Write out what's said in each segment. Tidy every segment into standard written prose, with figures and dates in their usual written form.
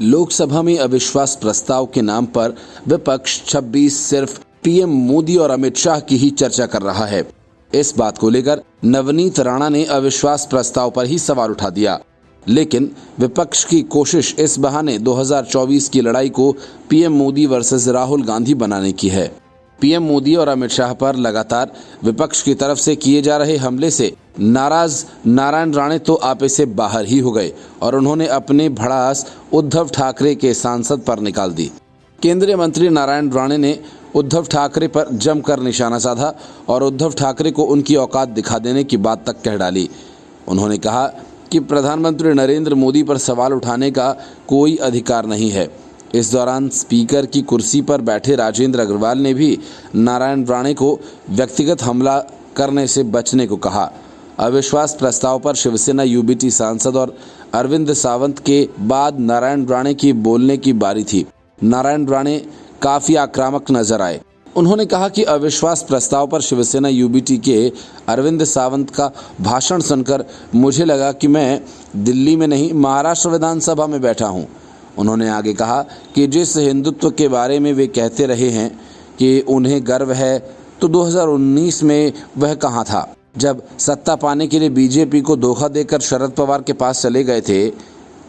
लोकसभा में अविश्वास प्रस्ताव के नाम पर विपक्ष 26 सिर्फ पीएम मोदी और अमित शाह की ही चर्चा कर रहा है। इस बात को लेकर नवनीत राणा ने अविश्वास प्रस्ताव पर ही सवाल उठा दिया, लेकिन विपक्ष की कोशिश इस बहाने 2024 की लड़ाई को पीएम मोदी वर्सेस राहुल गांधी बनाने की है। पीएम मोदी और अमित शाह पर लगातार विपक्ष की तरफ से किए जा रहे हमले से नाराज नारायण राणे तो आपे से बाहर ही हो गए और उन्होंने अपने भड़ास उद्धव ठाकरे के सांसद पर निकाल दी। केंद्रीय मंत्री नारायण राणे ने उद्धव ठाकरे पर जमकर निशाना साधा और उद्धव ठाकरे को उनकी औकात दिखा देने की बात तक कह डाली। उन्होंने कहा कि प्रधानमंत्री नरेंद्र मोदी पर सवाल उठाने का कोई अधिकार नहीं है। इस दौरान स्पीकर की कुर्सी पर बैठे राजेंद्र अग्रवाल ने भी नारायण राणे को व्यक्तिगत हमला करने से बचने को कहा। अविश्वास प्रस्ताव पर शिवसेना यूबीटी सांसद और अरविंद सावंत के बाद नारायण राणे की बोलने की बारी थी। नारायण राणे काफी आक्रामक नजर आए। उन्होंने कहा कि अविश्वास प्रस्ताव पर शिवसेना यूबीटी के अरविंद सावंत का भाषण सुनकर मुझे लगा कि मैं दिल्ली में नहीं महाराष्ट्र विधानसभा में बैठा हूं। उन्होंने आगे कहा कि जिस हिंदुत्व के बारे में वे कहते रहे हैं कि उन्हें गर्व है, तो 2019 में वह कहां था जब सत्ता पाने के लिए बीजेपी को धोखा देकर शरद पवार के पास चले गए थे।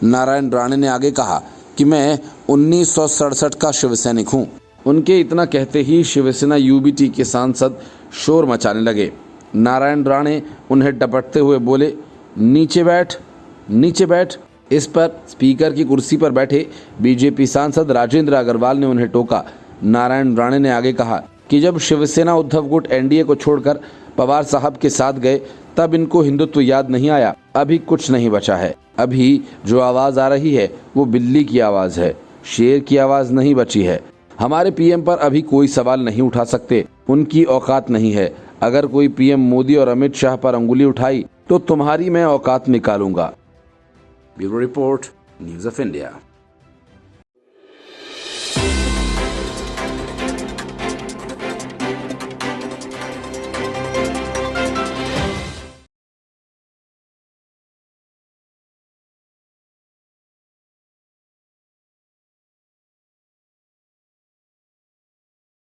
नारायण राणे ने आगे कहा कि मैं 1967 का शिवसैनिक हूं। उनके इतना कहते ही शिवसेना यूबीटी के सांसद शोर मचाने लगे। नारायण राणे उन्हें डपटते हुए बोले, नीचे बैठ, नीचे बैठ। इस पर स्पीकर की कुर्सी पर बैठे बीजेपी सांसद राजेंद्र अग्रवाल ने उन्हें टोका। नारायण राणे ने आगे कहा कि जब शिवसेना उद्धव गुट एनडीए को छोड़कर पवार साहब के साथ गए तब इनको हिंदुत्व याद नहीं आया। अभी कुछ नहीं बचा है। अभी जो आवाज आ रही है वो बिल्ली की आवाज है, शेर की आवाज नहीं बची है। हमारे पीएम पर अभी कोई सवाल नहीं उठा सकते, उनकी औकात नहीं है। अगर कोई पीएम मोदी और अमित शाह पर अंगुली उठाई तो तुम्हारी मैं औकात निकालूंगा। Bureau report, news of India.